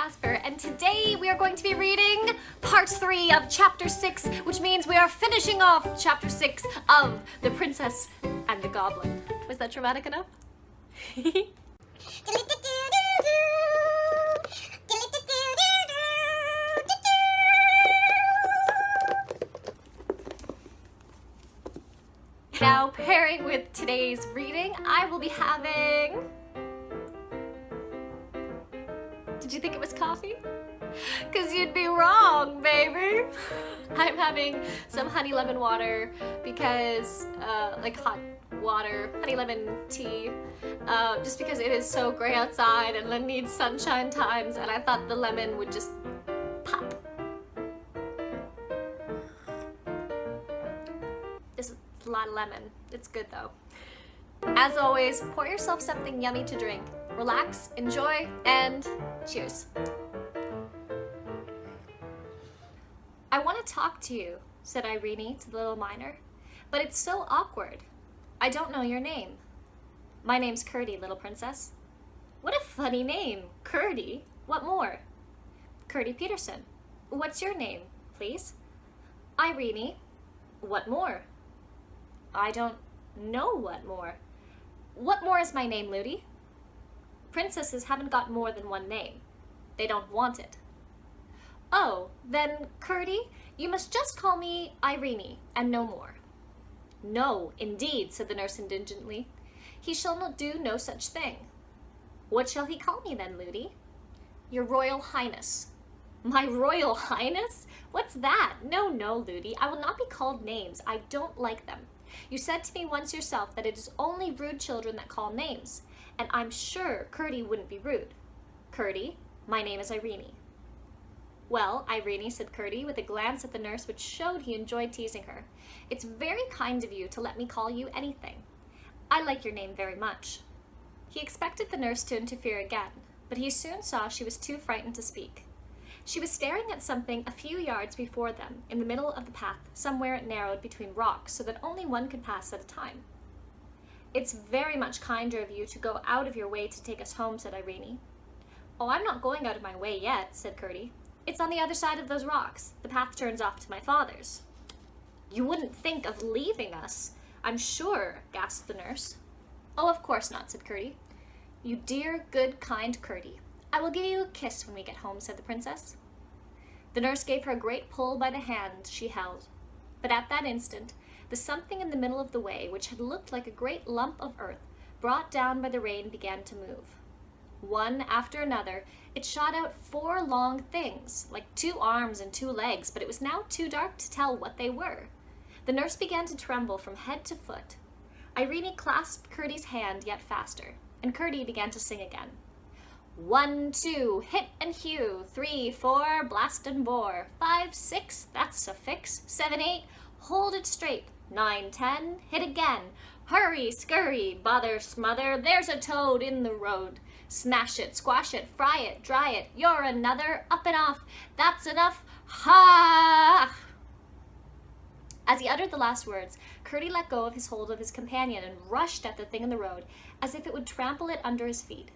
Jasper, and today we are going to be reading part 3 of chapter 6, which means we are finishing off chapter 6 of The Princess and the Goblin. Was that dramatic enough? Now, pairing with today's reading, I will be having... Did you think it was coffee? Because you'd be wrong, baby. I'm having some honey lemon water because, like hot water, honey lemon tea, just because it is so gray outside and it needs sunshine times, and I thought the lemon would just pop. This is a lot of lemon. It's good though. As always, pour yourself something yummy to drink. Relax, enjoy, and cheers. I want to talk to you, said Irene to the little miner, but it's so awkward. I don't know your name. My name's Curdy, little princess. What a funny name, Curdy. What more? Curdy Peterson. What's your name, please? Irene. What more? I don't know what more. What more is my name, Ludi? Princesses haven't got more than one name. They don't want it. Oh, then, Curdy, you must just call me Irene, and no more. No, indeed, said the nurse indigently. He shall not do no such thing. What shall he call me then, Ludi? Your Royal Highness. My Royal Highness? What's that? No, no, Ludi, I will not be called names. I don't like them. You said to me once yourself that it is only rude children that call names, and I'm sure Curdy wouldn't be rude. Curdy, my name is Irene. Well, Irene, said Curdy, with a glance at the nurse which showed he enjoyed teasing her, it's very kind of you to let me call you anything. I like your name very much. He expected the nurse to interfere again, but he soon saw she was too frightened to speak. She was staring at something a few yards before them, in the middle of the path, somewhere it narrowed between rocks so that only one could pass at a time. It's very much kinder of you to go out of your way to take us home, said Irene. Oh, I'm not going out of my way yet, said Curdy. It's on the other side of those rocks. The path turns off to my father's. You wouldn't think of leaving us, I'm sure, gasped the nurse. Oh, of course not, said Curdy. You dear, good, kind Curdy. I will give you a kiss when we get home, said the princess. The nurse gave her a great pull by the hand she held, but at that instant, the something in the middle of the way, which had looked like a great lump of earth, brought down by the rain, began to move. One after another, it shot out 4 long things, like 2 arms and 2 legs, but it was now too dark to tell what they were. The nurse began to tremble from head to foot. Irene clasped Curdy's hand yet faster, and Curdy began to sing again. 1, 2, hit and hew, 3, 4, blast and bore, 5, 6, that's a fix, 7, 8, hold it straight, 9, 10, hit again, hurry, scurry, bother, smother, there's a toad in the road, smash it, squash it, fry it, dry it, you're another, up and off, that's enough, ha! As he uttered the last words, Curdy let go of his hold of his companion and rushed at the thing in the road, as if it would trample it under his feet.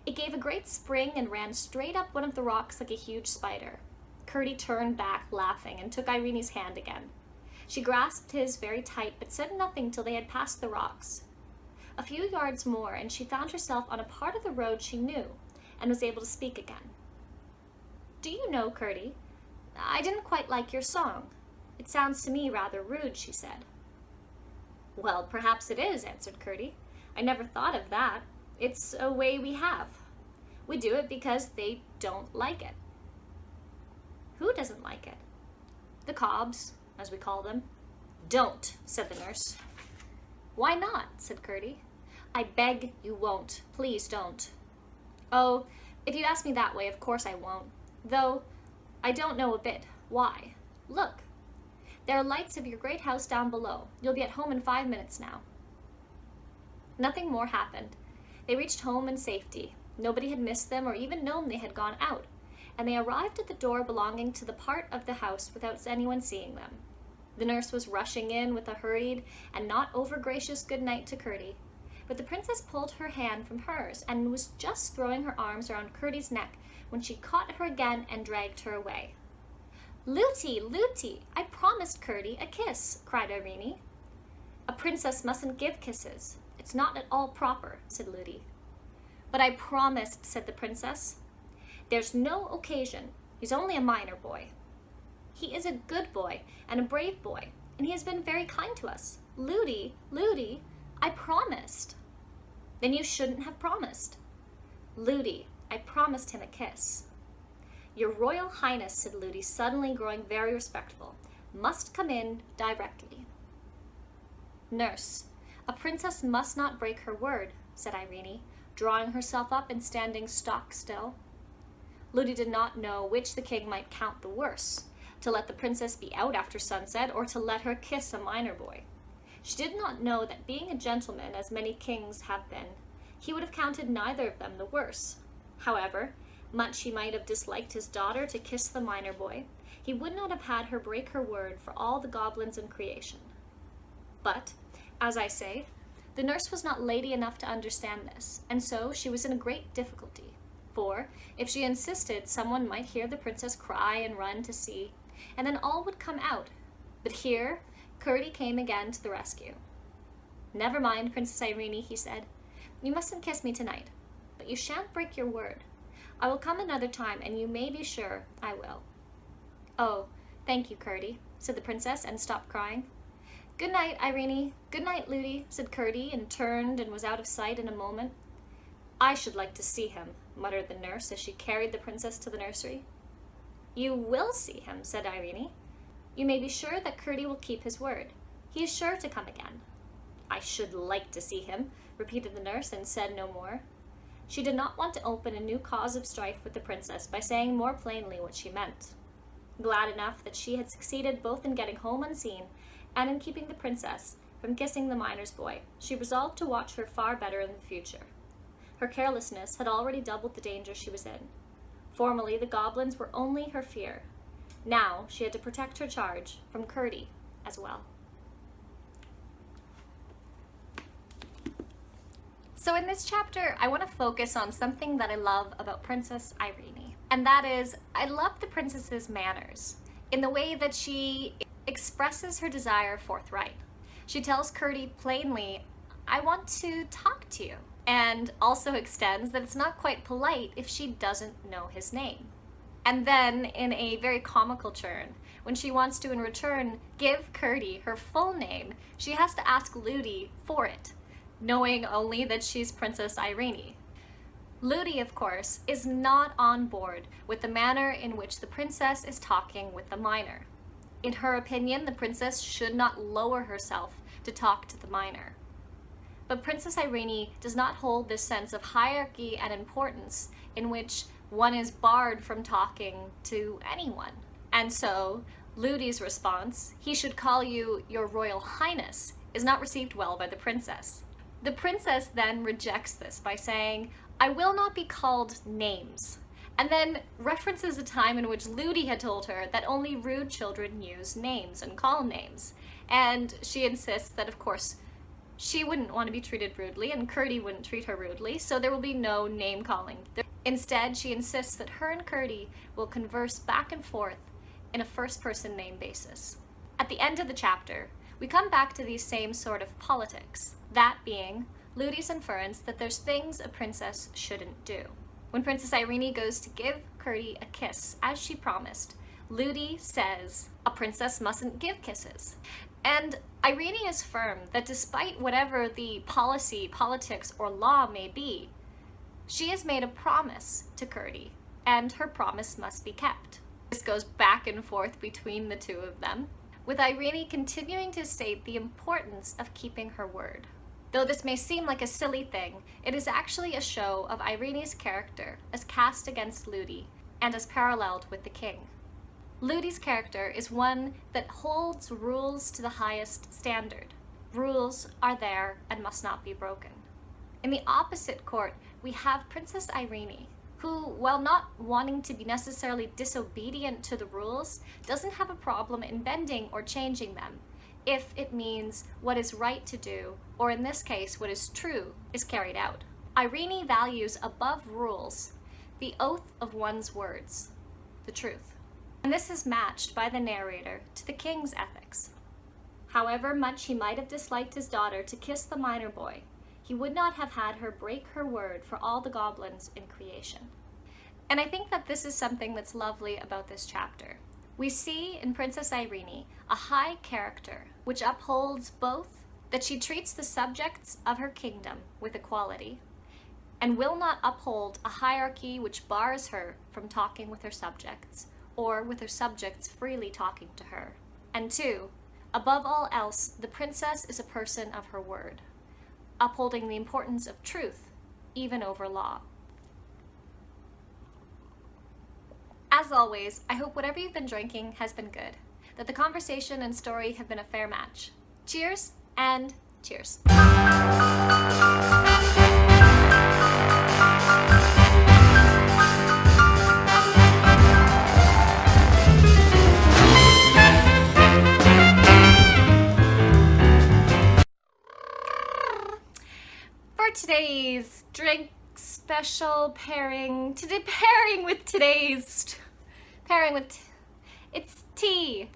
It gave a great spring and ran straight up one of the rocks like a huge spider. Curdy turned back, laughing, and took Irene's hand again. She grasped his very tight, but said nothing till they had passed the rocks. A few yards more, and she found herself on a part of the road she knew, and was able to speak again. Do you know, Curdy, I didn't quite like your song. It sounds to me rather rude, she said. Well, perhaps it is, answered Curdy. I never thought of that. It's a way we have. We do it because they don't like it. Who doesn't like it? The Cobbs, as we call them. Don't, said the nurse. Why not, said Curdy. I beg you won't. Please don't. Oh, if you ask me that way, of course I won't. Though, I don't know a bit. Why? Look. There are lights of your great house down below. You'll be at home in 5 minutes now. Nothing more happened. They reached home in safety. Nobody had missed them or even known they had gone out, and they arrived at the door belonging to the part of the house without anyone seeing them. The nurse was rushing in with a hurried and not over-gracious good night to Curdy, but the princess pulled her hand from hers and was just throwing her arms around Curdy's neck when she caught her again and dragged her away. "Lootie, Lootie, I promised Curdie a kiss," cried Irene. "A princess mustn't give kisses. It's not at all proper," said Lootie. "But I promised," said the princess. "There's no occasion. He's only a minor boy." "He is a good boy and a brave boy, and he has been very kind to us. Lootie, Lootie, I promised." "Then you shouldn't have promised." "Lootie, I promised him a kiss." "Your Royal Highness," said Lootie, suddenly growing very respectful, "must come in directly." "Nurse, a princess must not break her word," said Irene, drawing herself up and standing stock still. Lootie did not know which the king might count the worse, to let the princess be out after sunset or to let her kiss a minor boy. She did not know that being a gentleman, as many kings have been, he would have counted neither of them the worse. However, much he might have disliked his daughter to kiss the minor boy, he would not have had her break her word for all the goblins in creation. But, as I say, the nurse was not lady enough to understand this, and so she was in a great difficulty, for if she insisted, someone might hear the princess cry and run to see, and then all would come out. But here Curdie came again to the rescue. "Never mind, Princess Irene," he said. "You mustn't kiss me tonight, but you shan't break your word. I will come another time, and you may be sure I will." "Oh, thank you, Curdie," said the princess, and stopped crying. "Good night, Irene. Good night, Lootie," said Curdie, and turned and was out of sight in a moment. "I should like to see him," muttered the nurse as she carried the princess to the nursery. "You will see him," said Irene. "You may be sure that Curdie will keep his word. He is sure to come again." "I should like to see him," repeated the nurse, and said no more. She did not want to open a new cause of strife with the princess by saying more plainly what she meant. Glad enough that she had succeeded both in getting home unseen and in keeping the princess from kissing the miner's boy, she resolved to watch her far better in the future. Her carelessness had already doubled the danger she was in. Formerly, the goblins were only her fear. Now she had to protect her charge from Curdie as well. So in this chapter, I want to focus on something that I love about Princess Irene. And that is, I love the princess's manners in the way that she expresses her desire forthright. She tells Curdie plainly, "I want to talk to you," and also extends that it's not quite polite if she doesn't know his name. And then, in a very comical turn, when she wants to in return give Curdie her full name, she has to ask Lootie for it, knowing only that she's Princess Irene. Lootie, of course, is not on board with the manner in which the princess is talking with the miner. In her opinion, the princess should not lower herself to talk to the miner. But Princess Irene does not hold this sense of hierarchy and importance in which one is barred from talking to anyone. And so, Lootie's response, "He should call you your Royal Highness," is not received well by the princess. The princess then rejects this by saying, "I will not be called names," and then references a time in which Lootie had told her that only rude children use names and call names. And she insists that, of course, she wouldn't want to be treated rudely, and Curdie wouldn't treat her rudely, so there will be no name-calling. Instead, she insists that her and Curdie will converse back and forth in a first-person name basis. At the end of the chapter, we come back to these same sort of politics, that being Lootie's inference that there's things a princess shouldn't do. When Princess Irene goes to give Curdie a kiss, as she promised, Lootie says a princess mustn't give kisses. And Irene is firm that despite whatever the policy, politics, or law may be, she has made a promise to Curdie, and her promise must be kept. This goes back and forth between the two of them, with Irene continuing to state the importance of keeping her word. Though this may seem like a silly thing, it is actually a show of Irene's character as cast against Lootie and as paralleled with the king. Lootie's character is one that holds rules to the highest standard. Rules are there and must not be broken. In the opposite court, we have Princess Irene, who, while not wanting to be necessarily disobedient to the rules, doesn't have a problem in bending or changing them, if it means what is right to do, or in this case, what is true, is carried out. Irene values above rules the oath of one's words, the truth. And this is matched by the narrator to the king's ethics. However much he might have disliked his daughter to kiss the miner boy, he would not have had her break her word for all the goblins in creation. And I think that this is something that's lovely about this chapter. We see in Princess Irene a high character which upholds both that she treats the subjects of her kingdom with equality and will not uphold a hierarchy which bars her from talking with her subjects or with her subjects freely talking to her. And two, above all else, the princess is a person of her word, upholding the importance of truth even over law. As always, I hope whatever you've been drinking has been good, that the conversation and story have been a fair match. Cheers and cheers. For today's drink special pairing, it's tea.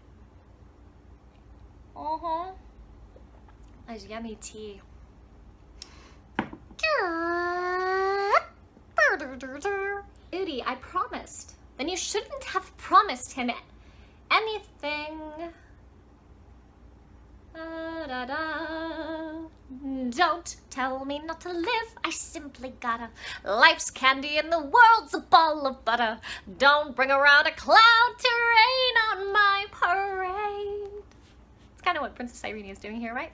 That's yummy tea. Udi, I promised. Then you shouldn't have promised him anything. Don't tell me not to live, I simply gotta. Life's candy and the world's a ball of butter. Don't bring around a cloud to rain on my parade. It's kind of what Princess Irene is doing here, right?